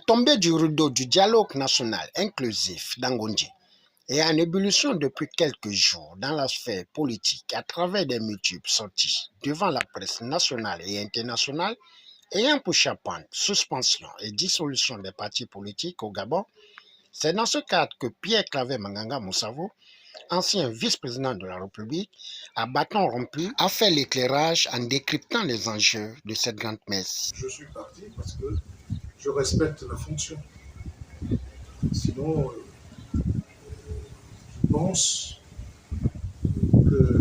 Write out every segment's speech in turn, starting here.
tombée du rideau du dialogue national inclusif d'Angondji est en ébullition depuis quelques jours dans la sphère politique à travers des multiples sorties devant la presse nationale et internationale ayant pour charpente suspension et dissolution des partis politiques au Gabon. C'est dans ce cadre que Pierre-Claver Manganga Moussavo, ancien vice-président de la République, à bâton rompu, a fait l'éclairage en décryptant les enjeux de cette grande messe. Je suis parti parce que je respecte la fonction. Sinon, je pense que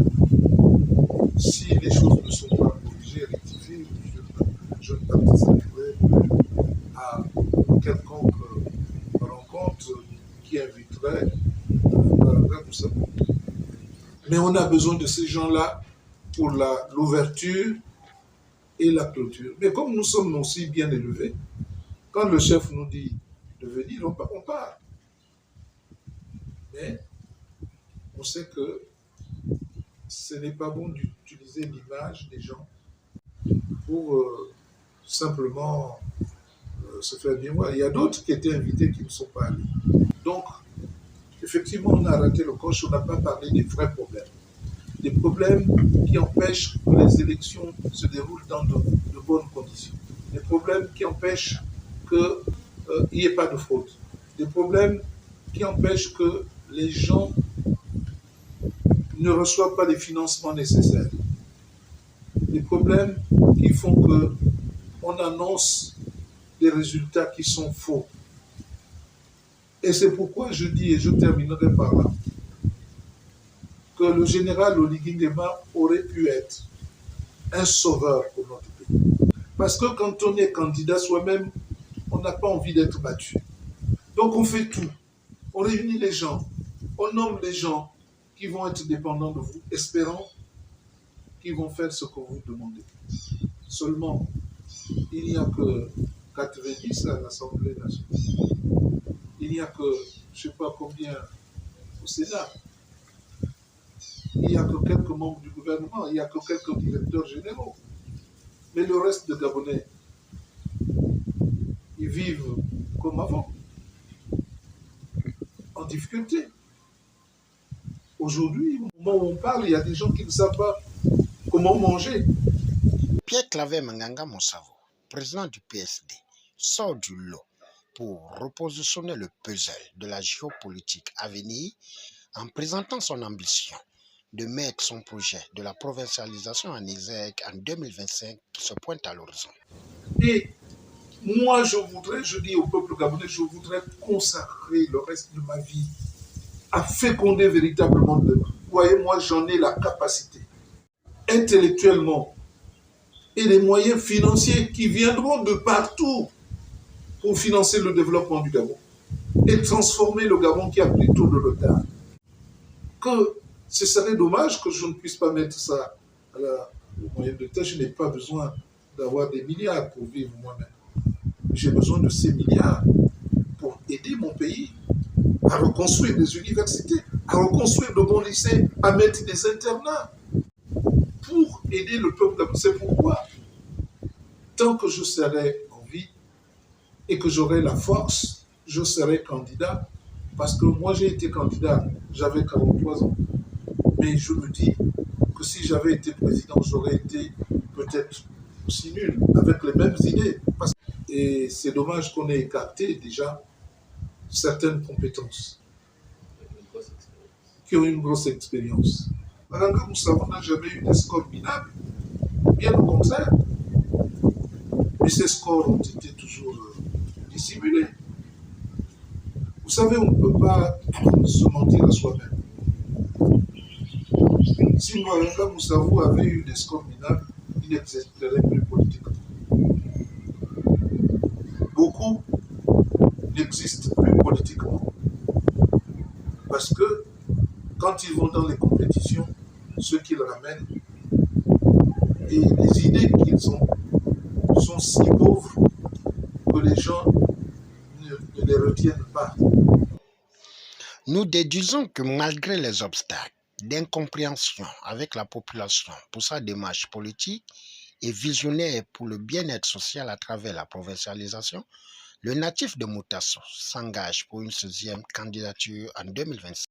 si les choses ne sont pas corrigées, rectifiées, je ne participerai à quelconque rencontre qui inviterait à tout ça. Mais on a besoin de ces gens-là pour l'ouverture et la clôture. Mais comme nous sommes aussi bien élevés, quand le chef nous dit de venir, on part. Mais on sait que ce n'est pas bon d'utiliser l'image des gens pour simplement se faire bien voir. Il y a d'autres qui étaient invités qui ne sont pas allés. Donc, effectivement, on a raté le coche, on n'a pas parlé des vrais problèmes. Des problèmes qui empêchent que les élections se déroulent dans de bonnes conditions. Des problèmes qui empêchent qu'il n'y ait pas de fraude. Des problèmes qui empêchent que les gens ne reçoivent pas les financements nécessaires. Des problèmes qui font qu'on annonce des résultats qui sont faux. Et c'est pourquoi je dis, et je terminerai par là, que le général Oligui Nguema aurait pu être un sauveur pour notre pays. Parce que quand on est candidat soi-même, on n'a pas envie d'être battu. Donc on fait tout. On réunit les gens, on nomme les gens qui vont être dépendants de vous, espérant qu'ils vont faire ce que vous demandez. Seulement, il n'y a que 90 à l'Assemblée nationale. Il n'y a que, je ne sais pas combien au Sénat. Il n'y a que quelques membres du gouvernement, il n'y a que quelques directeurs généraux. Mais le reste des Gabonais, ils vivent comme avant, en difficulté. Aujourd'hui, au moment où on parle, il y a des gens qui ne savent pas comment manger. Pierre-Claver Manganga Moussavo, président du PSD, sort du lot pour repositionner le puzzle de la géopolitique à venir en présentant son ambition de mettre son projet de la provincialisation en exergue en 2025 qui se pointe à l'horizon. Et moi, je dis au peuple gabonais, je voudrais consacrer le reste de ma vie à féconder véritablement le peuple. Vous voyez, moi, j'en ai la capacité, intellectuellement, et les moyens financiers qui viendront de partout pour financer le développement du Gabon et transformer le Gabon qui a plutôt de retard. Que ce serait dommage que je ne puisse pas mettre ça au moyen de tâche. Je n'ai pas besoin d'avoir des milliards pour vivre moi-même. J'ai besoin de ces milliards pour aider mon pays à reconstruire des universités, à reconstruire de bons lycées, à mettre des internats pour aider le peuple. C'est pourquoi, tant que je serai en vie et que j'aurai la force, je serai candidat. Parce que moi, j'ai été candidat, j'avais 43 ans. Mais je me dis que si j'avais été président, j'aurais été peut-être aussi nul, avec les mêmes idées. Et c'est dommage qu'on ait écarté déjà certaines compétences qui ont une grosse expérience. Manganga Moussavo n'a jamais eu des scores minables, bien au contraire. Mais ces scores ont été toujours dissimulés. Vous savez, on ne peut pas se mentir à soi-même. Si Manganga Moussavo avait eu des scores minables, il n'existerait plus politiquement. Beaucoup n'existent plus politiquement. Parce que quand ils vont dans les compétitions, ceux qu'ils ramènent et les idées qu'ils ont sont si pauvres que les gens ne les retiennent pas. Nous déduisons que malgré les obstacles d'incompréhension avec la population pour sa démarche politique et visionnaire pour le bien-être social à travers la provincialisation, Le natif de Moutasso s'engage pour une 16e candidature en 2025.